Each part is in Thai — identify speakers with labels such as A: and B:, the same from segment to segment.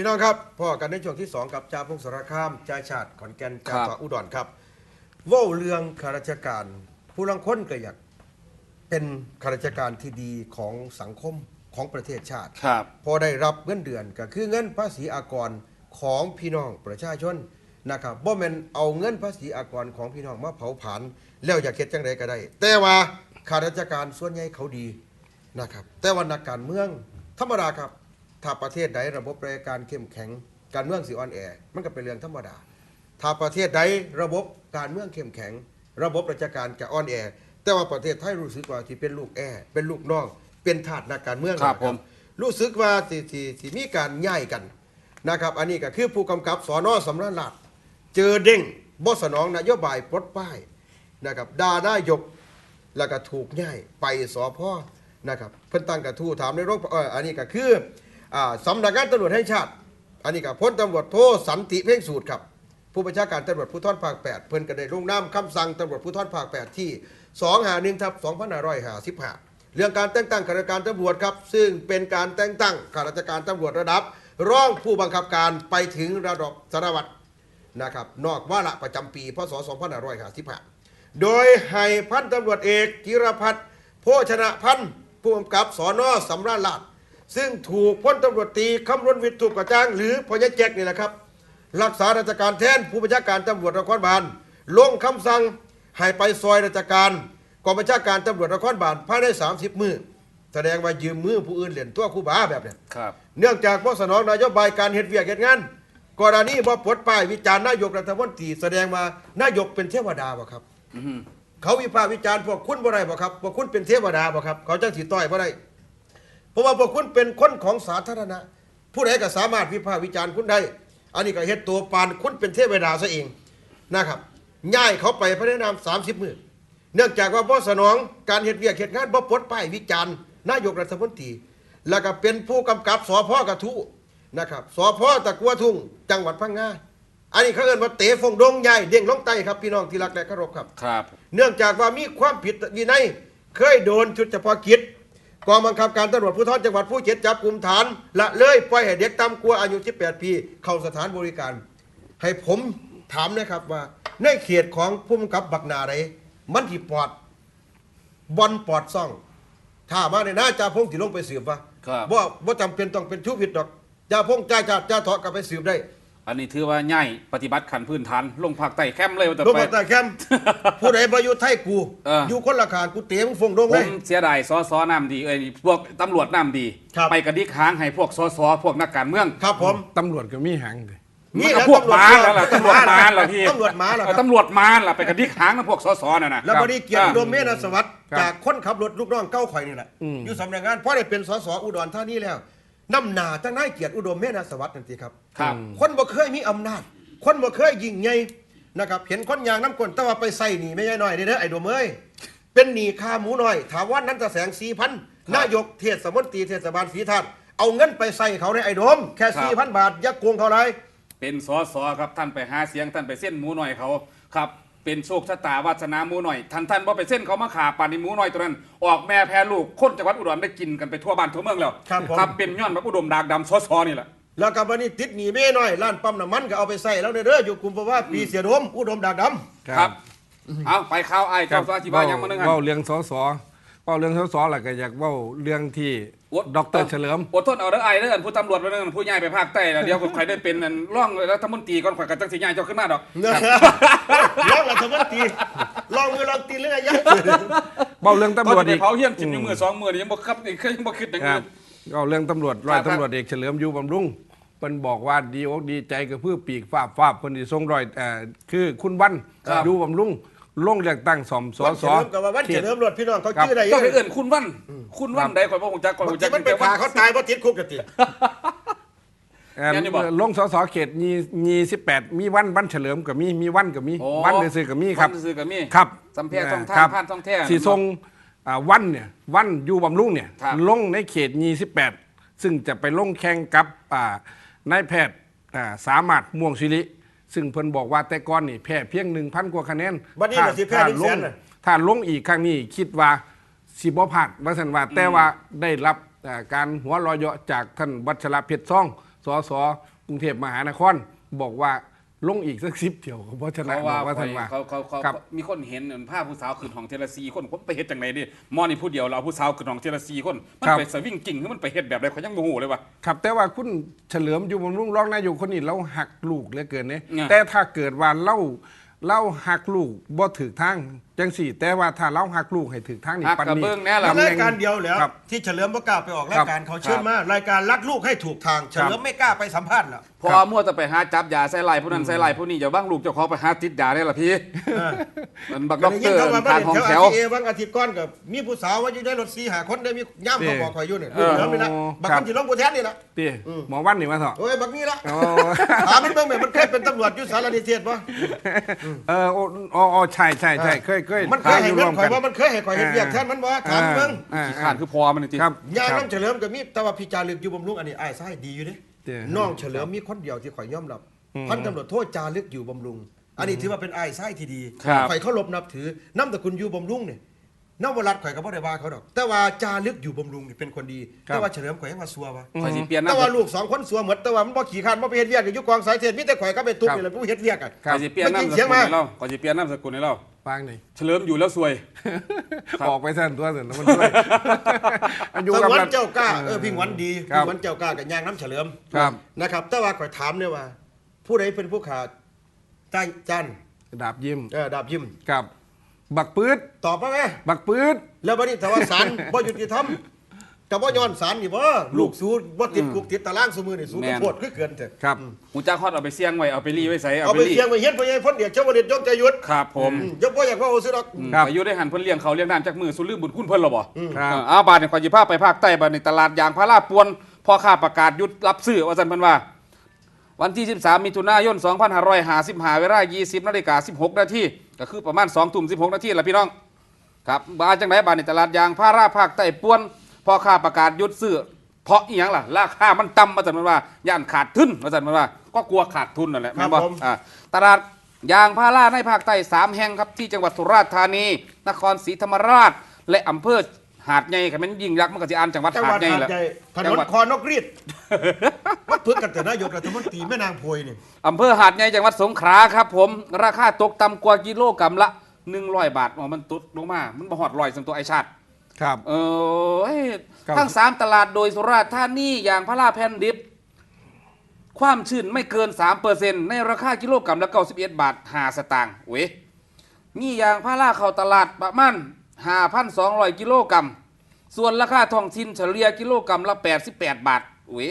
A: น้องครับพ่อกันในช่วงที่2กับจ่าพงศสารคามจ่าชาติขอนแก่นจ่าต่ออุดรครับว่าเรื่องข้าราชการผู้ลังคนก็อยากเป็นข้าราชการที่ดีของสังคมของประเทศชาติพอได้รับเงินเดือนก็คือเงินภาษีอากรของพี่น้องประชาชนนะครับบ่แม่นเอาเงินภาษีอากรของพี่น้องมาเผาผลาญแล้วอยากเฮ็ดจังไดก็ได้แต่ว่าข้าราชการส่วนใหญ่เขาดีนะครับแต่ว่านักการเมืองธรรมดาครับถ้าประเทศใดระบบราชการเข้มแข็งการเมืองสิอ่อนแอมันก็เป็นเรื่องธรรมดาถ้าประเทศใดระบบการเมืองเข้มแข็งระบบราชการจะอ่อนแอแต่ว่าประเทศไทยรู้สึกว่าที่เป็นลูกแอเป็นลูกน้องเป็นทาสนักการเมืองครับผมรู้สึกว่าที่มีการย้ายกันนะครับอันนี้ก็คือผู้กำกับสน.สำราญราษฎร์เจอเด้งบ่สนองนโยบายปลดป้ายนะครับด่านายกแล้วก็ถูกย้ายไปสพ.นะครับเพิ่นตั้งกระทู้ถามในโรงอันนี้ก็คือสำนักงานตำรวจแห่งชาติอันนี้ก็พลตำรวจโทสันติเพ่งสูตรครับผู้บัญชาการตำรวจภูธรภาค8เพิ่นก็ได้ลงนามคำสั่งตำรวจภูธรภาค8ที่251/2555เรื่องการแต่งตั้งข้าราชการตำรวจครับซึ่งเป็นการแต่งตั้งข้าราชการตำรวจระดับรองผู้บังคับการไปถึงระดับสารวัตรนะครับนอกวาระประจำปีพศ2555โดยให้พันตำรวจเอกจิรพัฒน์โภชนะพันธ์ผู้กำกับสน.สำราญราษฎร์ซึ่งถูกพลตำรวจตรีคำรณวิทย์ถูกกระจ้างหรือพญแจ็คนี่แหละครับรักษาราชการแทนผู้บัญชาการตำรวจนครบาลลงคำสั่งให้ไปซอยราชการกองบัญชาการตำรวจนครบาลภายใน30 มื้อแสดงว่ายืมมือผู้อื่นเล่นตัวคู่บ้าแบบนี้เนื่องจากบ่สนองนโยบายการเฮ็ดเวียกเฮ็ดงานกรณีบ่ปลดป้ายวิจารณ์นายกรัฐมนตรีแสดงว่านายกเป็นเทวดาบ่ครับเขาวิพากษ์วิจารณ์พวกคุณบ่ได้บ่ครับพวกคุณเป็นเทวดาบ่ครับเขาจังสิต้อยบ่ได้เพราะว่าพวกคุณเป็นคนของสาธารณะผู้ใดก็สามารถวิพากษ์วิจารณ์คุณได้อันนี้ก็เฮ็ดตัวปานคุณเป็นเทวดาซะเองนะครับย้ายเขาไปภายใน30 มื้อเนื่องจากว่าบ่สนองการเฮ็ดเวียกเฮ็ดงานบ่ปลดป้ายวิจารณ์นายกรัฐมนตรีแล้วก็เป็นผู้กำกับสพ.กระทู้นะครับสพ.ตะกัวทุ่งจังหวัดพังงาอันนี้เขาเอิ้นว่าเตะฟงดงใหญ่เด้งลงใต้ครับพี่น้องที่รักและเคารพครับเนื่องจากว่ามีความผิดวินัยเคยโดนชุดเฉพาะกิจกองบังคับการตำรวจภูธรจังหวัดภูเก็ตจับกุมฐานละเลยปล่อยให้เด็กต่ำกว่าอายุ18 ปีเข้าสถานบริการให้ผมถามนะครับว่าในเขตของผู้กำกับบักนาไหนมันที่ปอดบอลปอดซ่องถ้ามาในหน้าจ่าพงที่ลงไปสืบว่าจำเป็นต้องเป็นชูวิทย์ดอกจ่าพงจ่าเถาะกับไปสืบได้
B: อันนี้ถือว่าง่ายปฏิบัติขันพื้นฐานลงภาคใต้แคมป์เลย
A: ลงภาคใต้แคมป์ผู้ใดประยุทธ์ไทยกูอยู่คนละขางกูเตะมึงฟงดงเลย
B: ผมเสียดายสน้ำดีพวกตำรวจน้ำดีไปกระดิกหางให้พวกพวกนักการเมือง
A: ครับผม
C: ตำรวจก็มีหางเลย
B: นี่พวกม้าแล้วล่ะตำรวจม้าล่ะพี่
A: ตำรวจม้าล่ะ
B: ตำรวจม้าล่ะไปกระดิกหางนะพวกน่ะนะ
A: แล้วก็นี่เกียรติโดมเมนสวัสดิ์จากคนขับรถลูกน้องเก้าข่อยนี่แหละอยู่สำนักงานเพราะได้เป็นสสอุดรธานีแล้วน้ำหนาทั้งนายเกียรติอุดมเมนสวัสดิ์นั่นสิครับคนบ่เคยมีอำนาจคนบ่เคยยิ่งใหญ่นะครับเห็นคนยางน้ำก้นแต่ว่าไปใส่หนีไม่ใช่น้อยเด้อไอ้โดมเอ้ยเป็นหนีค่าหมูน้อยถามว่านั้นจะแสง4,000นายกเทศมนตรีเทศบาลศรีธาตุเอาเงินไปใส่เขาในไอ้โดมแค่ 4,000 บาทยักโกงเขาเลย
B: เป็นสครับท่านไปหาเสียงท่านไปเส้นหมูหน่อยเขาครับเป็นโชคชะตาวาสนาหมูหน่อยท่านว่าไปเส้นเขามาขาปานในหมูหน่อยตัวนั้นออกแม่แพ้ลูกคนจังหวัดอุดรได้กินกันไปทั่วบ้านทั่วเมืองแล้วครับเป็นย้อนแบบอุดมดากดำนี่แหละ
A: แล้วกับวันนี้ติดหนีไม่น้อยร้านปั๊มน้ำมันก็เอาไปใส่แล้วเด้ออยู่กลุ่มเพราะว่าปีเสียดมอุดมดากด
B: ำครับเอาไปข้าวไอ้เจ้าสาธิบายยังมาหนึ่ง
C: เว้าเรื่องสแหละก็อยากเว้าเรื่องที่ดร.เฉลิม
B: อดทนเอาเด้อไอ้เด้อผู้ตำรวจมาเด้อผู้ใหญ่ไปภาคใต้แล้วเดี๋ยวใครได้เป็นร่องรัฐมนตรีก่อนข่อยก็จังสิใหญ่เจ้าขึ้นมาดอก
A: ร่องรัฐมนตรีร่องมือร่องตีนเรื่องอะไร
C: เว้าเรื่องตำรวจอีก
B: เขาเฮี้ยน10 มือ2 มือนี่ยังบ่ครับนี่ยังบ่คิดอย่างนี้
C: เว้าเรื่องตำรวจร้อยตำรวจเอกเฉลิมอยู่บำรุงเพิ่นบอกว่าดีอกดีใจกับเพื่อปีกฟ้าเพิ่นสิส่งร้อยคือคุณวันอยู่บำรุงลงเลือกตั้งสส
A: กับว่าวันเฉลิมรถพี่น้องเขาชื่ออะไร
B: ก็ไปเอื่นคุณวันใดข่อยบ่ฮู้จักข่อยฮู้จัก
A: มันไปฆ่าเขาตายบ่ติดคุกกันติ
C: ลงสสเขต28มีวันเฉลิมก็มีวันก็มีวันซื่อก็มีครับครับ
B: สำแพร่ช่องทางผ่านช่องแท้
C: สิส่งวันเนี่ยวันอยู่บำรุงเนี่ยลงในเขต28ซึ่งจะไปลงแข่งกับนายแพทย์สามารถม่วงศิริซึ่งเพิ่นบอกว่าแต่ก่อนนี่แพ้เพียง 1,000 กว่าคะแนน
A: วันนี้ก็สิแพ้100,000
C: ถ้าลงอีกครั้งนี้คิดว่าสิบ่พลาดว่าซั่นว่าแต่ว่าได้รับการหัวเราะเยาะจากท่านวัชระเพชรซ่องสส กรุงเทพมหานครบอกว่าลงอีกสัก10 เที่ยวเพราะฉะนั้น
B: เขา
C: บ
B: ว่า
C: อกว่าท่านว่า
B: เขา
C: ครับ
B: มีคนเห็นภาพผู้สาวขึ้นห้องเทเลซีคนผมไปเฮ็ดจังไดดิมอนี่ผู้เดียวเราเอาผู้สาวขึ้นห้องเทเลซีคนมันไปสวิงกิ่งหรือมันไปเฮ็ดแบบใดเขายังบ่ฮู้เลยว่า
C: ครับแต่ว่าคุณเฉลิมอยู่บำรุงรองนายกคนนี้เราหักลูกเหลือเกินเนี่ย
B: เนี่ย
C: แต่ถ้าเกิดว่าเราหักลูกบ่ถือทางจังสี่ แต่ว่าถ้าเราหักลูกให้ถือทางนี่
B: หัก
C: ปัน
B: กระ
C: นี้
B: เบื้องแน่ล่ะ
C: ตำแห
A: รา
C: น่
A: ย
C: ง
A: การเดียวแล้ว
C: ครับ
A: ที่เฉลิมบ่กล้าไปออกรายการเขาเชิญมารายการรักลูกให้ถูกทางเฉลิมไม่กล้าไปสัมภาษณ์แล้ว
B: พอมั่วจะไปหาจับยาใส่ไหล่ผู้นั้นใส่ไหล่ผู้นี้อย่าบ้างลูกเจ้าของไปหาติดยาได้ล่ะพี่มันบักด็อก
A: ได้
B: เต
A: ยิ
B: อน ร์
A: เขาว่าบ้า
B: ทาน
A: น
B: ห้อง
A: แถ
B: แถ
A: ว
B: ว
A: RTA บางอาทิตย์ก่อนกับมีผู้สาวว่าอยู่ได้รถ4-5 คนได้มีย่ามเขาบอกข่อยอยู่เนี่ยลูกเหลือไม่นะบางคนที่ลงผู้แทนนี่ล่ะ
C: พี่หมอวันนี่มาเถอะ
A: โอ้ยบักนี้ละ
C: อ๋อ
A: ถามมันเบิ่งแม่มันเคยเป็นตำรวจอยู่สารนิเทศบ่
C: ใช่เคย
A: มันเคยให้เงินข่อยว่ามันเคยให้ข่อยเฮ็ดเวียกแทนมันบ่ถามเบิ่ง
B: ขี้ขานคือพอมันจริง
C: ครับ
A: ยาง
C: ครับ
A: น้ำเฉลิมก็มีแต่ว่าพี่จารึกอยู่บำรุงอันนี้อ้ายซ้ายดีอยู่เด้
C: เด้อ
A: น้องเฉลิมมีคนเดียวที่ข่อยยอมรับพันตำรวจโทษจารึกอยู่บำรุง อันนี้ถือว่าเป็นอ้ายซ้ายที่ดีข่อยเคารพนับถือน้ำตระกูลอยู่บำรุงเนี่ยนวรัตน์ข่อยก็บ่ได้ว่าเขาดอก แต่ว่าจารึกอยู่บำรุงนี่เป็นคนดี แต่ว่าเฉลิมข่อยยังว่าซัววะ
B: คอยสิเปลี่ยน
A: แต่
B: น้ำ
A: ว่าลูก2 คนซัวหมดแต่ว่ามันบ่ขี้คร้านบ่ไปเฮ็ดเวียกอยู่กองสายเทศมีแต่ข่อยก็ไปตุ๊บนี่แหละผู้เฮ็ดเวียกอ่ะ
B: คอยสิเปลี่ยน
A: ไม่
B: น้ำ
A: กิ
B: ส
A: น
B: กุล
A: เสียงมา
B: ให้เราคอยสิเปลี่ยนน้ำสกุลให้เรา
C: ฟังหน่อย
B: เฉลิมอยู่แล้วซวย ครับ
C: ออกไปท่านตัวเสร็จแล้วมันช่วยอยู่
A: ส
C: กับ
A: งวน
C: มัน
A: เจ้ากล้าพี่งวนดี
C: ครั
A: พี่
C: บ
A: งวนเจ้ากล้ากับยางน้ำเฉลิม
C: ครับ
A: นะครับ แต่ว่าข่อยถามเนี่ยว่า ผู้ใดเป็นผู้ขาดจัน
C: ดาบยิ้ม
A: ดาบยิ้ม
C: กับบักปืด
A: ตอบมาไง
C: บักปืด
A: แล้วบัดนี้ถ้าว่าศาล บ่ยุติธรรมกับบ่ย้อนศาลนี่บ่ลูกสู้บ่ติดคุกติดตารางซุมื้อนี่สู้กับโทษคือเกินเถอะ
C: ครับ
B: หูจ้าฮอดเอาไปเสี่ยงไว้เอาไปรีไว้ใส่
A: เอาไป
B: รี
A: เสียงไว้เฮ็ดพ่อใหญ่พ้นเดียดเจ้าบ่ได้ยกใจหยุด
B: ครับผม
A: ยกบ่อยากว่าเอาซื้อดอก
C: ครับ
B: อายุได้หันเพิ่นเลี้ยงเขาเลี้ยงน้ำจากมือสุลืมบุญคุณเพิ่นหรอบ่
C: ครับ
B: เอาบาทเนี่ยขอจิพาไปภาคใต้บาทในตลาดยางพาราปวนพ่อค้าประกาศหยุดรับซื้อว่าซั่นเพิ่นว่า วันที่ 13 มิถุนายน 2555 เวลา 20:16 นาทีก็คือประมาณ 2:16 นาทีล่ะพี่น้องครับบาจังไดบาทในตลาดยางพาราภาคใต้ปวนพ่อค้าประกาศหยุดซื้อเพราะอีหยังล่ะราคามันต่ำว่าซั่นเพิ่นว่าย่านขาดทุนว่าซั่นเพิ่นว่าก็กลัวขาดทุนนั่นแหละแม่นบ่ตลาดยางพาราในภาคใต้3 แห่งครับที่จังหวัดสุราษฎร์ธานีนครศรีธรรมราชและอำเภอหาดใหญ่คันแม่นยิ่งรักมันก็สิอ่านจังหวัด
A: จังห
C: Dạ,
B: หา
A: วั
B: ด
A: ด
B: ใหญ่
A: หาด
B: แหละ
A: ใหญ่ถน
B: จัง
A: น
B: หวัด
A: คอนกรีดมันพึกกันแต่นายกรัฐมนตรีแม่นางโพยนี่
B: อำเภอหาดใหญ่จังหวัดสงขลาครับผมราคาตกต่ำกว่ากิโลกรัมละ100 บาทอ๋อมันตุดลงมามันบ่ฮอด100สังตัวไอชาติ
C: ครับ ครับ
B: ทั้ง3ตลาดโดยสุราษฎร์ธานีอย่างพระราแผ่นดิบ ความชื้นไม่เกิน 3% ในราคากิโลกรัมละ91 บาท5สตางค์เว้ยมีอย่างพาราเข้าตลาดประมาณ 5,200 กิโลกรัมส่วนราคาท้องถิ่นเฉลี่ยกิโลกรัมละ88 บาทเว้ย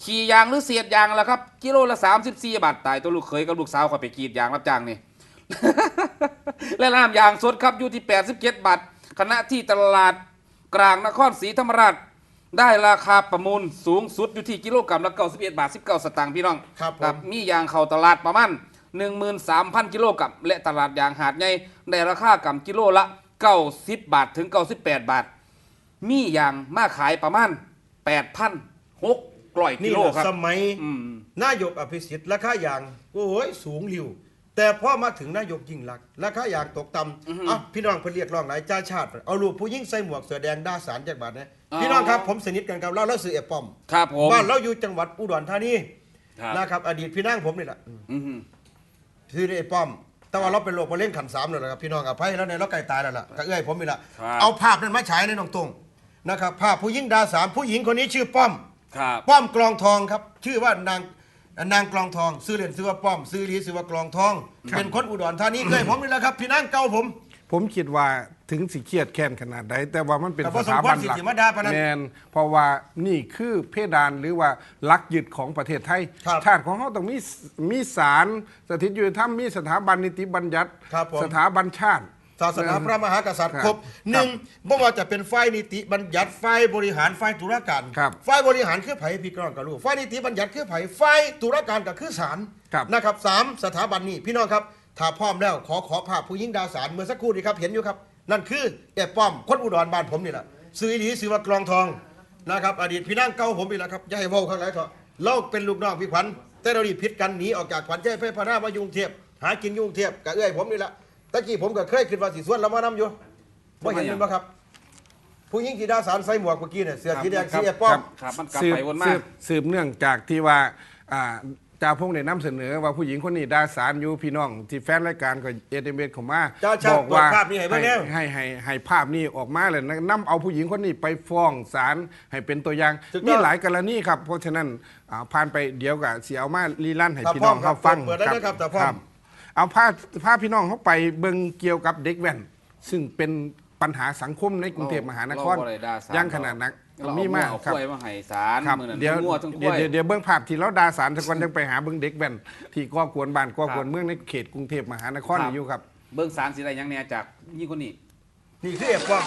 B: ขี่ยางหรือเศษยางล่ะครับกิโลละ34 บาทตายตัวลูกเขยกับลูกสาวเขาไปกรีดยางรับจ้างนี่ และน้ำยางสดครับอยู่ที่87 บาทขณะที่ตลาดกลางนครศรีธรรมราชได้ราคาประมูลสูงสุดอยู่ที่กิโลกรัมละ91 บาท 19 สตางค์พี่น้อง
A: ครับผม
B: มียางเข้าตลาดประมาณ 13,000 กิโลกรัมและตลาดยางหาดใหญ่ได้ราคากรัมกิโลละ90 บาทถึง 98 บาท มียางมาขายประมาณ 8,600 กิ
A: นี่
B: โล
A: แหละ
B: ครับ
A: สมัย
B: อืม
A: นายกอภิสิทธิ์ราคายางโอ้ยสูงริวแต่พอมาถึงนายกยิ่งลักษณ์ราคายางตกต่ำพี่น้องเพิ่นเรียกร้องหลายจ้าชาติเอารูปผู้หญิงใส่หมวกเสื้อแดงด่าสารจากบาทนะพี่น้องครับผมสนิทกันกับเราแล้วซื้อเอป้อม
B: ครับผม
A: บ้านเราอยู่จังหวัดอุดรธานี
B: ครับ
A: นะครับอดีตพี่นางผมนี่แหละ
B: อืม
A: ซื้อไอ้ป้อม แต่ว่าเราเป็นโรคมะเร็งขัน3แล้วนะครับพี่น้องอภัยแล้วในเราใกล้ตายแล้วล่ะก็เอื้อยผมนี่แหละ
B: ครับ
A: เอาภาพนั้นมาฉายในน้องตรงนะครับภาพผู้หญิงด่าสารผู้หญิงคนนี้ชื่อป้อม
B: ครับ
A: ป้อมกลองทองครับ ชื่อว่านางกลองทอง ซื้อเหรียญซื้อว่าป้อม ซื้อลีซื้อว่ากลองทอง เป็นคนอุดรธานีเคยผมนี่แหละครับพี่นางเก่าผม
C: ผมคิดว่าถึงสิเครียดแค้นขนาดใดแต่ว่ามันเป็น
A: แต่
C: ส
A: พอสม
C: ถา
A: คว
C: บั
A: ร
C: น
A: สิ
C: หลัก
A: ทธิมาดาปานนั้น
C: แมนเพราะว่านี่คือเพดานหรือว่าหลักยึดของประเทศไทย
A: ครับ
C: ชาติของเขาต้องมีศาลสถิตยุติธรรมมีสถาบันนิติบัญญัติ
A: ครับผม
C: สถาบันชาติ
A: ศาสนาพระมหากษัตริย์
C: ครับ
A: ครบหนึ่งบ่ว่าจะเป็นฝ่ายนิติบัญญัติฝ่ายบริหารฝ่ายตุลาการ
C: ครับ
A: ฝ่ายบริหารคือไผพี่น้องกับลูกฝ่ายนิติบัญญัติคือไผฝ่ายตุลาการก็คือศาล
C: ครับ
A: นะครับสามสถาบันนี้พี่น้องครับถ้าพร้อมแล้วขอภาพผู้หญิงดาวสารเมื่อสักครู่นี้ครับเห็นอยู่ครับนั่นคือแอบป้อมคนอุดรบ้านผมนี่แหละซื้ออีหลีซื้อว่ากลองทองนะครับอดีตพี่นางเก่าผมนี่แหละครับอย่าให้เว้าข้างไหนเถอะเราเป็นลูกน้องพี่ขวัญแต่เราดีพิษกันหนีออกจากขวัญใจไปพนามายุงเทียบหากินยุงเทียบกับเอื้อยผมนี่แหละตะกี้ผมก็เคยคิดว่าสิส่วนเรามานำอยู่ ว่าเห็นมันปะครับ ผู้หญิงที่ดาสารใส่หมวกเมื่อกี้เนี่ยเสื้อสีแดงสีแอปป้อม
B: ครับมันกลับ
C: สืบ
B: ไปวนมา
C: สืบเนื่องจากที่ว่า จ่าพงษ์ได้นำเสนอว่าผู้หญิงคนนี้ด่าศาลอยู่พี่น้องที่แฟนรายการก็เอเดเมดเข้ามา
A: จ้าชา
C: บอกว่า
A: ภาพนี้ให้เบิ่งแล้ว
C: ให้ภาพนี้ออกมาเลยนำเอาผู้หญิงคนนี้ไปฟ้องศาลให้เป็นตัวอย่าง
A: ถูกต้อง
C: มีหลายกรณีครับเพราะฉะนั้นผ่านไปเดี๋ยวก็สิเอามารีลั่นให้พี่น้องเขาฟัง
A: เปิดได้นะครับตาพ่อม
C: เอาพาพี่น้องเขาไปเบิ่งเกี่ยวกับเด็กแว่น ซึ่งเป็นปัญหาสังคมในกรุงเทพมหานคร
B: เราบ่ได้ด่าศาล
C: ย่างขนาดนัก
B: เรา
C: มีมาก
B: เอา
C: ครับ
B: กล้วยมาให้ศาล
C: ครับ
B: มื้อนั้น
C: เดี๋ยว
B: ทั้งงัวทั้งกล้วย
C: เดี๋ยวเบื้องภาพที่เราดาสารสักวันยังไปหาเบื้องเด็กแว่นที่ก่อกวนบ้านก่อกวนเมืองในเขตกรุงเทพมหานครนี่อยู่ครับ
B: เบิ่งศาลสิได้หยังแหน่จากยี่คนนี้
A: นี่คือเอฟป้อม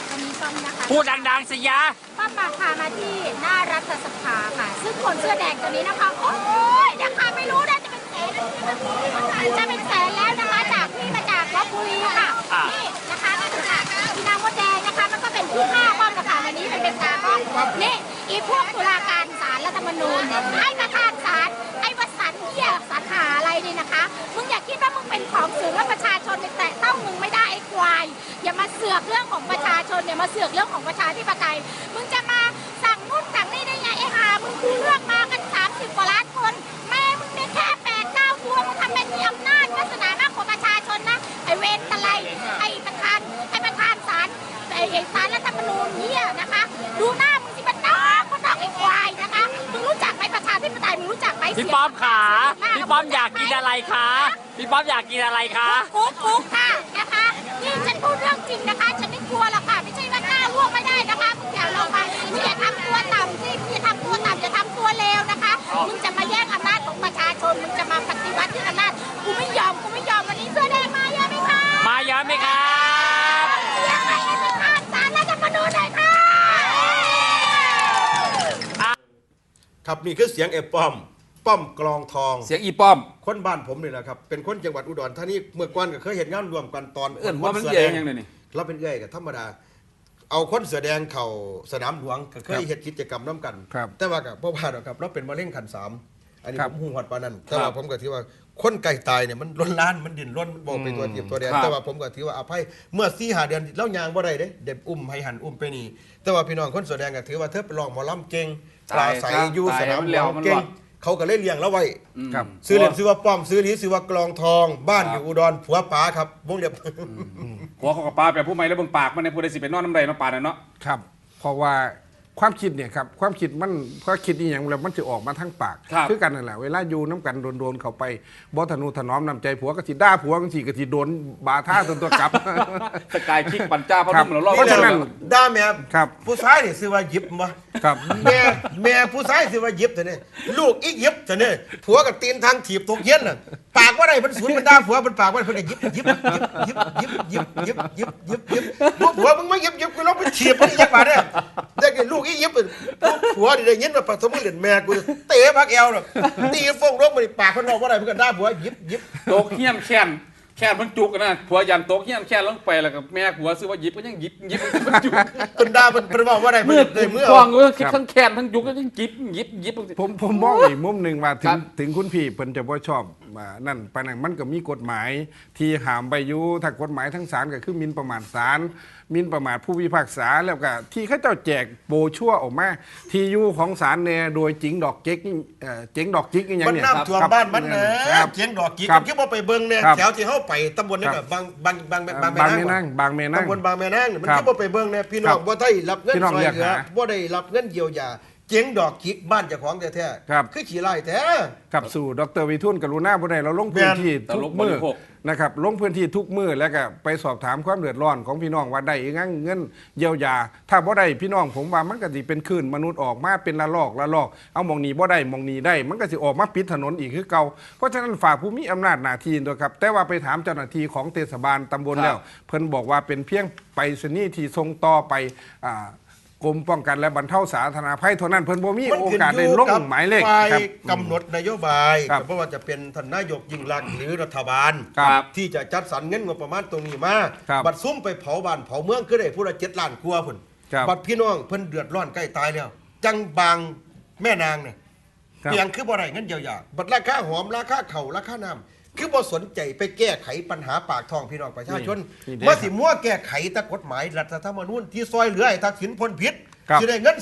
D: วันนี้ป้อมนะคะ
E: พูดดังๆสิยะ
D: ป้อมมาพามาที่หน้ารัฐสภาค่ะ ซึ่งคนเสื้อแดงตัวนี้นะคะโอ้ยนะคะไม่รู้นะจะเป็นแสนจะเป็นแสนแล้วนะคะจากที่มาจากลบบุรีค่ะนี่นะคะก็คือค่ะพี่นางมดแดงนะคะมันก็เป็นผู้ฆ่าป้อมนะคะวันนี้มันเป็นการป้อมนี่อีพวกตุลาการศาลรัฐธรรมนูญให้ประธานศาลไอ้วสันต์เหี้ยสันหาอะไรนี่นะคะมึงอย่าคิดว่ามึงเป็นของสูงแล้วประชาชนแตะต้องมึงไม่ได้ไอ้ควายอย่ามาเสือกเรื่องของประชาชนอย่ามาเสือกเรื่องของประชาธิปไตยมึงจะมาสั่งนู่นสั่งนี่ได้ไงไอ้ห่ามึงกูเลือกมากัน30 กว่าล้านคนแม่มึงเนี่ยแค่8-9 ตัวมึงทำเป็นมีอำนาจวาสนามากกว่าประชาชนนะไอ้เวรตะไลไอ้ประธานศาลไอ้ศาลรัฐธรรมนูญเนี่ยนะคะดูหน้ามึงสิมันนอกก็นอกไอ้ควายนะคะมึงรู้จักไหมประชาธิปไตยมึงรู้จักไหม
E: พี่ป้อมขาพี่ป้อมอยากกินอะไรคะพี่ป้อมอยากกินอะไรคะ
D: กุ๊กค่ะนะคะนี่ฉันพูดเรื่องจริงนะคะฉันไม่กลัวหรอกค่ะไม่ใช่ว่าหน้าล่วงไม่ได้นะคะมึงอย่าลงมามึงอย่าทำตัวต่ำสิมึงอย่าทำตัวต่ำอย่าทำตัวเลวนะคะมึงจะมาแย่งอำนาจของประชาชนมึงจะมาปฏิวัติที่อำนาจกูไม่ยอมวันนี้เสื้อแดงมาเยอะไหมคะ
E: มาเยอะไหมครับ
D: เยอะไหมคะศาลรัฐธรรมนูญหน่อยค่ะ
A: ครับนี่คือเสียงเอฟป้อมกลองทอง
B: เสียงอีป้อม
A: คนบ้านผมนี่แหละครับเป็นคนจังหวัดอุดรธานีเมื่อก่อนก็เคยเห็นงานรวมกันตอน
B: เอิ้นว่ามัน
A: ค
B: เย่ยังไงนี่
A: เราเป็นเย่กับธรรมดา เอาคนเสือแดงเข่าสนามหลวงก็เคยเห็นกิจกรรมน้ำกัน
C: ครับ
A: แต่ว่ากับพ่อพาดอกครับเราเป็นมะเร็งขัน3อันนี้
C: ครั
A: ผ
C: บ
A: มหูหอดปานนั้นแต่ว่าผมก็ถือว่าคนไก่ตายเนี่ยมันล้นล้านมันดิ่นล้นมันบอกไปตัวเทียบตัวแดน
B: ครับ
A: แต่ว่าผมก็ถือว่าอภัยเมื่อ4-5 เดือนแล้วยางบ่ได้เด้เด็บอุ้มให้หันอุ้มไปนี่แต่ว่าพี่น้องคนเสือแดงก็ถือว่าเธอไปลองหมอลำเก่งปลาใสอยู่สนามหลวงเก่งเขาก็เลยเลี้ยงเราไว้
C: ครับ
A: ซื้อเหรียญซื้อว่าป้อมซื้อหลีซื้อว่ากลองทองบ้านอยู่อุดรผัวป๋าครับวงเล็บ
B: หัวเขากับปลาแบบผู้ใหม่แล้วเบิ่งปากมันในผู้ใดสิไปนอนน้ำใดเนาะปลาน่ะเนาะ
C: ครับ เพราะว่าความคิดเนี่ยครับความคิดมันพอคิดนี่อย่างแล้วมันจะออกมาทั้งปาก
B: ครับ
C: คือกันนั่นแหละเวลาอยู่น้ำกันโดนๆเข้าไปบ่ทะนุถนอมน้ำใจผัวก็สิด่าผัวก็สิก็สิโดนบาท่าจนตัวกลับ
B: สกายคิกปัญจ้าพระ
C: ครับ
B: นุ่มแล้วรอบ
C: เพราะฉะนั้น
A: ด่าแม่
C: ครับ
A: ผู้ชายนี่ซื้อว่าหยิบมา
C: ครับ
A: แม่ผู้ชายซื้อว่าหยิบเถอะเนี่ยลูกอีกหยิบเถอะเนี่ยผัวกับตีนทางถีบตกเย็นน่ะปากว่าไรมันสูญมันด่าผัวมันปากว่าไรเพิ่นก็หยิบผัวมึงไม่หยิบกูลองไปถีบมันอีกบาดเนี่ยแต่ลูกอีกหยิบผัวนี่ได้ยินว่าปฐมเล่นแม่กูเตะพักแอวน่ะตีฟงรกมันปากมันบอกว่าไรมันก็ด่าผัวหยิบ
B: โตกเหี้ยมแค้นมันจุกนะผัวยันโตกเหี้ยมแค้นลงไปแล้วก็แม่ผัวซื้อว่าหยิบก็ยังหยิบมันจุก
A: เป็นดาเป็นบอกว่าอะไร
B: เมื่อ
A: เมื่อ
B: ฟองก็คิดทั้งแค้นทั้งจุกก็ยังหยิบ
C: ผมมองอีกมุมหนึ่งว่าถึ
B: ครั
C: ง
B: บ
C: ถึงคุณพี่เพิ่นจะบ่ชอบนั่นปานนั้นมันก็มีกฎหมายที่ห้ามไปอยู่ถ้ากฎหมายทั้งศาลก็คือหมิ่นประมาทศาลหมิ่นประมาทผู้พิพากษาแล้วก็ที่เขาเจ้าแจกโบชั่วออกมาที่อยู่ของศาลแน่โดยจิงดอกเก๊กนี่เจ๋งดอกจิกอหย่าง
A: มัน
C: เนี้ย
A: น้ำท่วมบ้านมันนะครับ เจียงดอกกี
C: ครั
A: กับ นที่ว่าไปเบิ้งเนี่ย
C: ครับ
A: แถวที่เขาไปตำบลนี่
C: ครั
A: กับบาง
C: บางแม่นั่ง
A: ตำบลบางแม่นางมัน
C: ครับ
A: ที่ว่าไปเบิ้งเนี่ยพี่น้อ
C: ค
A: ง
C: รับ
A: ว่าได้รับเงิน
C: พี่น้อง
A: ซอย
C: เรียก
A: เหลือ
C: หา
A: ว่าได้รับเงินเยียวยาเจียงดอกกิกบ้านเจ้าของแท้
C: ครับ
A: คือขี่ไล่แท้
C: กับสู่ดรวิทูลกรุณาบุได้เราลงพื้นที่ทุกมื้อนะครับลงพื้นที่ทุกมื้อแล้วก็ไปสอบถามความเดือดร้อนของพี่น้องว่าได้งั้นเงินเยียวยา ถ้าบ่ได้พี่น้องผมว่ามันก็สิเป็นคลื่นมนุษย์ออกมาเป็นละลอกเอามองนี้บ่ได้มองนี้ได้ มันก็สิออกมาปิดถนนอีกคือเก่าเพราะฉะนั้นฝากผู้มีอำนาจหน้าที่ด้วยครับแต่ว่าไปถามเจ้าหน้าที่ของเทศบาลตำบลแล้วเพิ่นบอกว่าเป็นเพียงไปรษณีย์ที่ส่งต่อไปกรมป้องกันและบรรเทาสาธารณภัยเท่านั้นเพิ่นบ่มี
A: มัน
C: โอ
A: ขึ้น
C: กาส
A: อ
C: ได้
A: ยู่
C: ลง
A: กับ
C: หมายเลข
A: ฝ่าย
C: ครับ
A: กำหนดนโยบาย
C: ครับ
A: เพราะว่าจะเป็นท่านนายกยิ่งรักษณ์หรือรัฐบาล
C: ครับ
A: ที่จะจัดสรรเงินงบประมาณตรงนี้มา
C: ครับ
A: บัดซุ่มไปเผาบ้านเผาเมืองคือได้ผู้ละ7 ล้านกว่าพุ่น
C: ครับ
A: บัดพี่น้องเพิ่นเดือดร้อนใกล้ตายแล้ว จังบางแม่นางเนี่ย
C: ครับ
A: เพียงคือบ่ได้เงินเยียวยาบัดราคาหอมราคาเข่าวราคาน้ำคือบ่สนใจไปแก้ไขปัญหาปากท้องพี่น้องประชาชน
C: นี่เด้
A: ว่าสิมั่วแก้ไขแต่กฎหมายรัฐธรรมนูญที่ซอยเหลือให้ทักษิณพ้นผิด
C: ครับ
A: สิได้เงิน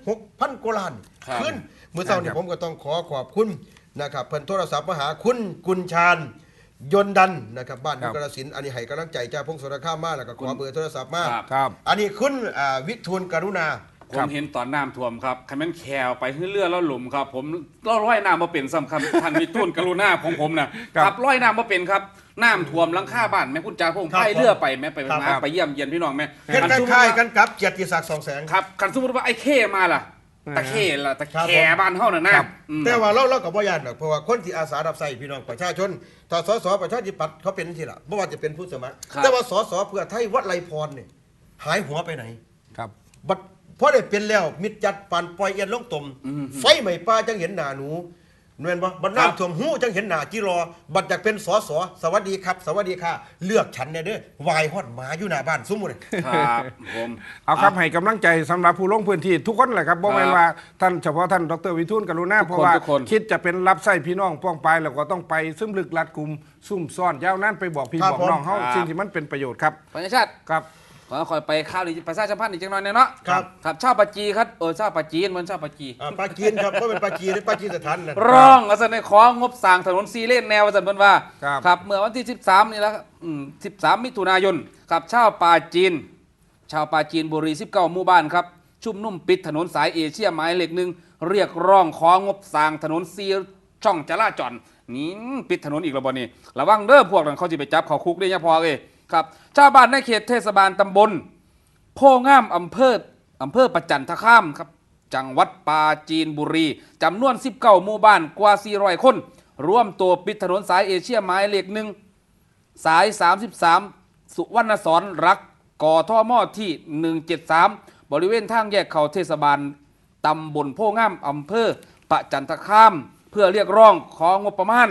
A: 46,000 กว่าล้าน
B: ครับ
A: ขึ้นเมื่อเช้านี้ผมก็ต้องขอบคุณนะครับเพิ่นโทรศัพท์มาหาคุณกุลชาญยนต์ดันนะครับบ้านอยู่กาฬสินธุ์อันนี้ให้กำลังใจเจ้าพงศธรข้ามมาแล้วก็ขอเบอร์โทรศัพท์มา
B: ครับ
C: ครับ
A: อันนี้คุณวิทูลกรุณา
B: ผมเห็นตอนน้ำท่วมครับคันแม่นแควไปขึ้นเรือแล้วหลุมครับ ผมล่อร้อยน้ำมาเป็นสำคัญท่านมีตุ้นกรุณาของผมนะครับร้อยน้ำมาเป็นครับน้ำท่วมหลังคาบ้านแม่คุณจ่าพง
A: ครับ
B: ไปเรือไปแม่ไป
A: ครับ
B: มาไปเยี่ยมเยียนพี่น้องแม่
A: เฮ็ด
B: คันสมมุติ
A: คล้าย
B: ว่า
A: ๆกันกับเกียรติศักดิ์ 200,000
B: ครับคันสมมติว่าไอ้เข้มาล่ะตะเข้ล่ะตะ
A: ครับ
B: แข่บ้านเฮาน่ะนะครับ อืม
A: แต่ว่าเราก็บ่ย่านหรอกเพราะว่าคนที่อาสารับใช้พี่น้องประชาชนถ้าสสประชาธิปัตย์เขาเป็นที่ละบ่ว่าจะเป็นผู้สมัคร
B: ครับ
A: แต่ว่าสสเพื่อไทยวัดไรพรเนี่ยหายหัวไปไหน
C: ครับ
A: บัดพอได้เป็นแล้วมิดจัดปันปล่อยเอียนลงตมไฟไหม้ป่าจังเห็นหน้าหนูเห็นบ่บัดน้ำท่วมหูจังเห็นหน้าจิรอบัดอยากเป็นสสสวัสดีครับ สวัสดีค่ะ เลือกฉันเนี่ยเด้อวายฮอดหมาอยู่หน้าบ้านซุ่มเลย
B: ครับผม
C: เอาครับให้กำลังใจสำหรับผู้ลงพื้นที่ทุกคนแหละครับบ่แม่นว่าท่านเฉพาะท่านดรวิทูลกรุณาเพราะว่า
B: ทุกคน
C: คิดจะเป็นรับใช้พี่น้องป้องไปแล้วก็ต้องไปซึมลึกรัดกลุ่มซุ่มซ่อนยาวนานไปบอกพี่
A: ครับ
C: บอกน้องเฮา
B: ผม
C: สิ่งที่มันเป็นประโยชน์ครับ
B: ประชาชาติ
C: ครับ
B: ขอคอยไปข้าวนี้ประชาสัมพันธ์อีกจังหน่อยเนาะ
A: ครับ
B: ครับชาวปาจีครับชาวปาจีนเหมือนชาวปาจี
A: ปากีนครับบ่เป็นปากีนหรือปากีสถานนั่น
B: ร่องอาจารย์ในของงบสร้างถนนซีเลนแนวอาจารย์เพิ่นว่า
C: ครับ
B: ครับเมื่อวันที่ 13 นี่แหล้ว13 มิถุนายนครับชาวปาจีนบุรี19หมู่บ้านครับชุมนุมปิดถนนสายเอเชียหมายเลขหนึ่งเรียกร้องของบสร้างถนนซีช่องจราจรนี่ปิดถนนอีกแล้วบ่นี่ระวังเด้อพวกนั้นเขาสิไปจับเขาคุกได้ยังพอเอ้ยครับชาวบ้านในเขตเทศบาลตำบลโพงามอำเภอประจันทคามครับ จังหวัดปราจีนบุรีจำนวน 19 หมู่บ้านกว่า 400 คนร่วมตัวปิดถนนสายเอเชียหมายเลขหนึ่งสาย 33 สุวรรณสอนรักกทมที่ 173 บริเวณทางแยกเขาเทศบาลตำบลโพงามอำเภอประจันทคาม เพื่อเรียกร้องของงบประมาณ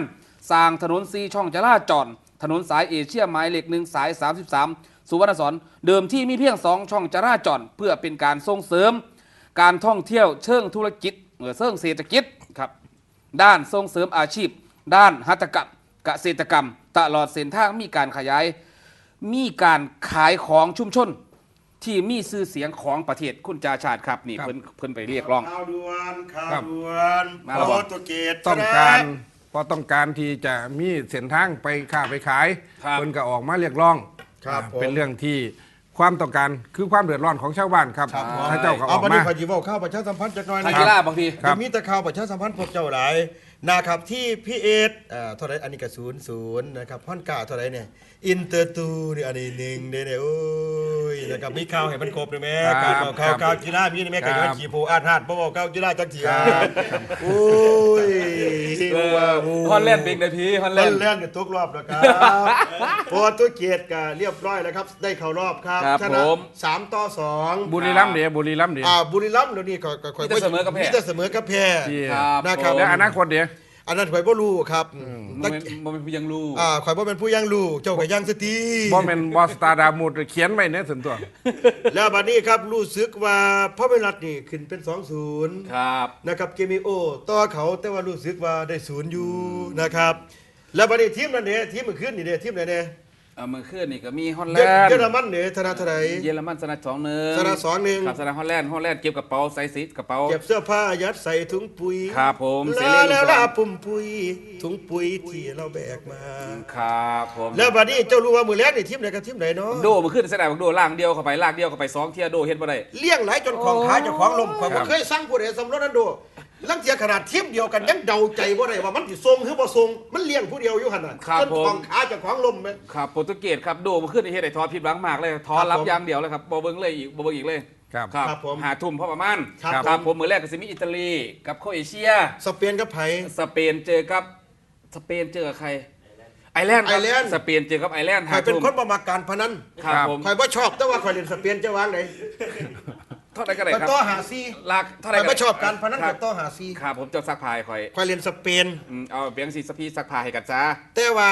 B: สร้างถนน4ช่องจราจรถนนสายเอเชียหมายเลขหนึ่งสาย 33 สุวรรณสอนเดิมที่มีเพียง 2 ช่องจราจรเพื่อเป็นการส่งเสริมการท่องเที่ยวเชิงธุรกิจเชิงเศรษฐกิจครับด้านส่งเสริมอาชีพ ด้านหัตถกรรมเกษตรกรรม ตลอดเส้นทางมีการขยาย มีการขายของชุมชน ที่มีชื่อเสียงของประเทศคุณจาชาติครับนี่
C: ครับ
B: เพิ่นไปเรียกร้อง
A: ข่าวด่วนข่าว
C: ครับ
A: ด่วน
B: มาแล้ว
A: โป
B: บ่
A: รตุเกส
C: ต้องการพอต้องการที่จะมีเส้นทางไปค้าไปขาย
B: ครับ
C: เพิ่นก็ออกมาเรียกร้อง
A: ครับผม
C: เป็นเรื่องที่ความต้องการคือความเดือดร้อนของชาวบ้านครับ
A: ครับผม
C: ถ้าเจ้าก็อ
A: เอา
C: อก
A: บัดนี้
C: มา
A: ขอจีบข่าวประชาสัมพันธ์จักหน่อย
B: ทาง
A: นะ
B: กี
A: ค
B: ฬา
A: รับ
B: บางที
C: ครับ
A: จะมีแต่ข่าวประชาสัมพันธ์พบเจ้าหลายนะครับที่พี่เอสเท่าไหรอันนี้ก็00นะครับพ่อนกาเท่าไหรเนี่ยอินเตอร์ตูนี่อันนี้หนึ่งเด้เนี่ยโอ้ยนะครับมีข่าวให้มันครบเลยแม่
C: ครับ
A: การบอกข่าว
C: ครับ
A: ข่าวกีฬามีนี่แม่ก็
C: ครั
A: ย้อบ นขี่โพอาดฮาดบ่บอกข่าวกีฬาจักเทียโอ้ย
B: ฮอลแลนด์เป็นนาทีฮอลแล
A: เล่
B: น
A: น
B: ด์
A: เล่นกันทุกรอบแล้วครับโปรตุเกสก็เรียบร้อยแล้วครับได้เข้ารอบครับ
B: ครับ
A: ชนะ
B: ผม
A: 3-2
C: บุรีรัมย์เดี๋ยวบุรีรัมย์เดี๋ยว
A: บุรีรัมย์เดี๋ยวนี้ก็ค่อย
B: มีแต่เสมอกับแพ้
A: มีแต่เสมอกับแพ้
C: ที่
B: ครับ
A: นะครับ
B: ผม
C: และอนาคตเดี๋ยว
A: อันนั้นข่อยบ่รู้ครับ
B: มันเป็นผู้ยังรู้
A: ข่อยบ่เป็นผู้ยังรู้เจ้าก็ยังสติ
C: บ่แม่นบอสตาร์ดามูดเขียนไว้ในส่วนตัว
A: แล้วบัดนี้ครับรู้สึกว่าพระเวรัตนี่ขึ้นเป็น 2-0
B: ครับ
A: นะครับเกมิโอต่อเขาแต่ว่ารู้สึกว่าได้0อยู่นะครับแล้วบัดนี้ทีมนั้นเด้ทีมเมื่อคืนนี่เด้ทีมไหนเด้
B: เมื่อคืนนี่ก็มีฮอลแล
A: เย
B: นด์
A: อรมันเด้ธนาเท่าไหร่
B: เยอรมันชนะ2-1
A: ชนะ2-1
B: ครับชนะฮอลแลนด์เก็บกระเป๋าใส่ซิกระเป๋า
A: เก็บเสื้อผ้ายัดใส่ถุงปุ๋ย
B: ครับผมเสรี
A: แล้ว
B: ลูกศร
A: ลาปุ่มปุ๋ยถุงปุ๋ยที่เราแบกมา
B: ครับผม
A: แล้วบัดนี้เจ้ารู้ว่ามือแรกนี่ทีมไหนกับทีมไหนเนาะ
B: โดมันขึ้นเสียดายบอกโดล่างเดียวเข้าไป2เที่ยโดเฮ็ดบ่ได้
A: เลี้ยงหลายจนของขาเจ้าของลมข่อย
C: ครั
A: บ่
C: บ
A: เคยสั่งผู้ใดสำรถนั้นโดลังเทียขนาดทีมเดียวกันยังเดาใจบ่ได้ว่ามันสิทรงหรือบ่ทรงมันเลี้ยงผู้เดียวอยู่หั่นน่ะ
B: ครับ
A: จนของขาเจ้าของลมแม่
B: ครับโปรตุเกสครับโดมันขึ้นเฮ็ดให้ทอผิดหวังมากเลยทอ
A: ครับ
B: รับ
A: ผม
B: อย่างเดียวเลยครับบ่เบิ่งอีกเลย
C: ครับ
A: ครับผม
B: หาทุ่มพอประมาณ
A: ครับ
B: ผมมื้อแรกก็สิมีอิตาลีกับโครเอเชีย
A: สเปนกับไผ
B: สเปนเจอกับใครไอร์แลนด์ครับ
A: ไอร์แลนด์
B: สเปนเจอกับไอร์แลนด์
A: ข่อยเป็น
B: ทุ่ม
A: คนบ่มักการพนัน
B: ครับผม
A: ข่อยบ่ชอบแต่ว่าข่อยเล่นสเปนจะวางไหน
B: เท่าไหร่ก็ได้
A: ข่อย
B: ครับ
A: ต่อหาซี
B: ลากเท่าไห
A: ข่
B: ร่
A: อย
B: ก็
A: บ่
B: ได้
A: ชอบการพนัน
B: ครั
A: ข่อยต่อหาซี
B: ครับผมจะซักผ้าให้ข่อย
A: ข่อยเล่นสเปน
B: เอาเบียงสีสพีซักผ้าให้กันจ้า
A: แต่ว่า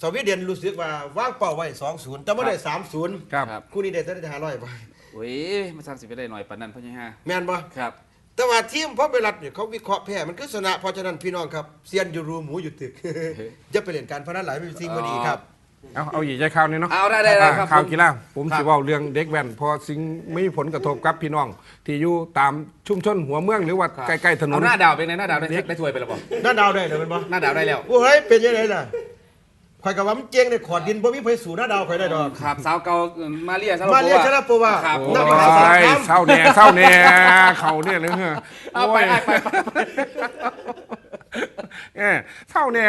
A: สวีเดนรู้สึกว่าวางเป้าไว้ 2-0 แต่บ่ได้ 3-0
C: ครับ
B: ครับ
A: คู่นี้ได้แต่500บ่
B: โอ้ยมาสั่งสิไปได้หน่อยปานนั้นเพิ่นยังฮะ
A: แม่นบ่
B: ครับ
A: แต่ว่าทีมพอไปรัดเนี่ยเขาวิเคราะห์แพ้มันคือชนะเพราะฉะนั้นพี่น้องครับเซียนอยู่รูหมูอยู่ตึก อย่าไปเล่นการพนันหลายเป็นสิ่งบ่ดีครับ
C: เอาอีกใจข่าวนี้เนาะ
B: เอาได้ครับ
C: ข่าวกีฬาผม
B: ครับ
C: สิเว่าเรื่องเด็กแว่นเพอสิ่งมีผลกระทบกับพี่น้อง ที่อยู่ตามชุมชนหัวเมืองหรือว่าใกล้ๆถน
B: เอา
C: น
B: หน้าดาวเป็นไงหน้าดาวได้ถ้วยไปแล้วบ่
A: หน้าดาวได้เดี๋ยวเป็นบ่
B: หน้าดาวได้แล้ว
A: โอ้ยเป็นยังไงล่ะข่อยกับว่ามันเจ๊งในขอดดินบ่มีไผสู่หน้าดาวข่อยได้ดอก
B: ครับสาวเก่ามาเรีย
A: มาเรียชนะปว่า
B: ครับ
C: โอ้
A: นักมหาสาร
C: ย
A: คาม
C: เศร้าแน่เขาเนี่ยเลยเหรอ
B: เอาไป
C: โอ้ย
B: ไป
C: เศร้าเนี่ย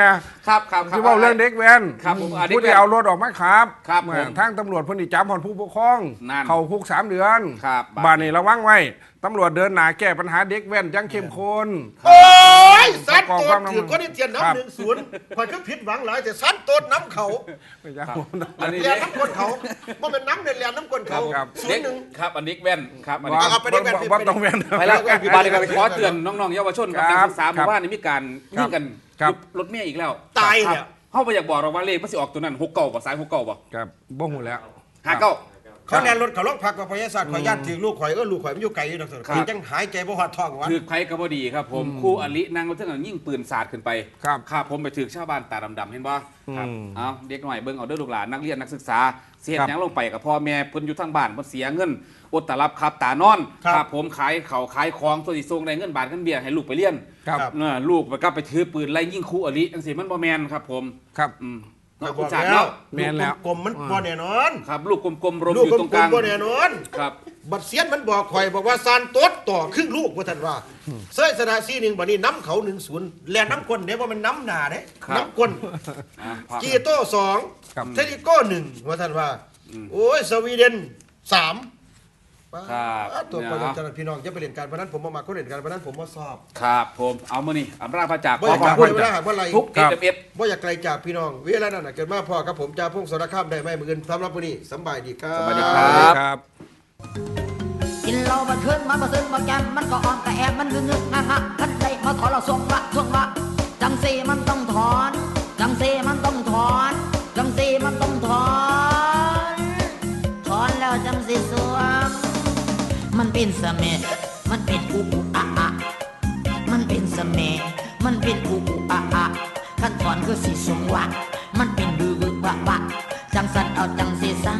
B: ครับ
C: ที่เว่าเรื่องเด็กแว่น
B: ครับผมอ่ะเด็ก
C: ผู้
B: แว้น
C: ที่เอารถออกมาครับ
B: ครับผม
C: ทางตำรวจเพนนิจับพอนผู้ปกครอง
B: นั่น
C: เข้าคุก3 เดือน
B: ครับ
C: บ้านนี้ระวังไว้ตำรวจเดินหน้าแก้ปัญหาเด็กแว่นอยังเข้มข้น
A: โอ้ยสัตว์ตัวถือก็ได้เตียน
C: ครับ
A: น้ำ1-0ข่อยก็ผิดหวังหลายแต่สัตว์ตัวน้ำเขา
C: ไม่ใช่
B: อันนี้
A: เรียนน้ำกวนเขาบ่เป็นน้ำเรียนน้ำกวนเขา
C: ครับ
B: เด็ก
A: 0-1
B: ครับอันนี้แว่นครับอัน
C: ว่า
B: นี้
A: เอาไปเด็กแว่น
C: ว่าต้องแว่น
B: ไปแล้ว
A: ไปแล้ว
B: บาลีก็ขอเตือนน้องๆเยาวชนกับ
C: ค
B: นั
C: รั
B: ก
C: บ
B: ศึกษาหมู่บ้านนี่มีการยิงกัน
C: ครับ
B: รถเมย์อีกแล้ว
A: ตายเนี่ย
B: ครับเฮาบ่อยากบอกเราว่าเลขมันสิออกตัวนั้น6 เก่าบ่สาย6 เก่าบ่
C: ครับบ่หูแล้ว
B: 5 เก่า
A: เขาแลนรถเขาลงพักกับพยาศาสตร์ข่อยญาติถือลูกข่อยก็ลูกข่อยมันอยู่ไกลอยู่ดอกเถอะ
B: ครับ
A: คือจังหายใจบ่ฮอดท้องวัน
B: ถือไผก็บ่ดีครับผมครู่อลินั่งรถเท่านั้นยิ่งปืนสาดขึ้นไป
C: ครับ
B: ครับผมไปถือชาวบ้านตาดำๆเห็นบ่ครับ
C: อืม
B: เอาเด็กหน่อยเบิ่งเอาเด้อลูกหลานนักเรียนนักศึกษาเสีย
C: ครับ
B: หยังลงไปกับพ่อแม่เพิ่นอยู่ทางบ้านเพิ่นเสียเงินอดตารับครับตานอน
A: ครับ
B: ผมขายข้าวขายของตัวสิส่งได้เงินบาทเงินเบี้ยให้ลูกไปเรียน
C: ครับ
A: ครับ
B: ลูกก็ไปถือปืนไล่ยิงครูอลิจังซี่มันบ่แม่นครับผม
C: ครับ
A: ข่อยบ
B: คุ
A: อ
B: ณ
A: ก
B: จัด
A: แล้ว
B: เนาะ
C: แม่นแล้ว
A: กลมๆมันบ่แน่นอน
B: ครับลูกกลมๆรม
A: ลู
B: อก ยู่ตรง
A: ก
B: ก
A: ล
B: ลาม ง
A: ๆบ่แน่นอน
B: ครับ
A: บัดเสียนมันบอกข่อยบอกว่าซานโตดต่อครึ่งลูกว่าท่านว่าเสยสนา4-1บัดนี้น้ำเขา1-0แลนน้ำก้นเด้บ่แม่นน้ำหน้าเด้
B: ครับ
A: น้ำก้น
B: อ่ะพอ
A: กีโต้2
C: ครับ
A: เทลิโก้1ว่าท่านว่า โอ้ยสวีเดน3
B: ครับ
A: ตัว
B: เนี่ย
A: ประชาชนพี่น้องจะไปเล่นการพนันผมบ่มาเขาเล่นการพนันผมบ่ชอบ
B: ครับผมเอามื้อนี้อำลาพระจาก
A: บ่อยาก
B: ข
A: จะ
B: อบ
A: พู
B: คุ
A: ด
B: ณ
A: เวลาหากว่าอะไร
B: ทุก
C: ครับ
B: 11
A: บ่อยากไกลจากพี่น้องเวลานั้นน่ะเกิดมาพ่อกับผมจ่าพงศสารคามได้ไหมมื้ออื่นสำหรับมื้อนี้สำบายดีครับ
B: สวัสดีครับ
C: ครับ
F: กินเหล้าบัดคืนมันบ่ซึ้งบ่แกมมันก็อ่อนแต่แอบมันงึกงึกงักงักคันใดมาถอนเราส่งละจังสีมันต้องถอน จังสีมันต้องถอน จังสีมันต้องถอน ถอนแล้วจังสีสวงมันเป็นเสม็ดมันเป็นอุอุอะอะมันเป็นเสม็ดมันเป็นอุอุอะอะขั้นถอนคือสีสวงวะมันเป็นบือบือบะบะจังสันเอาจังสีซะ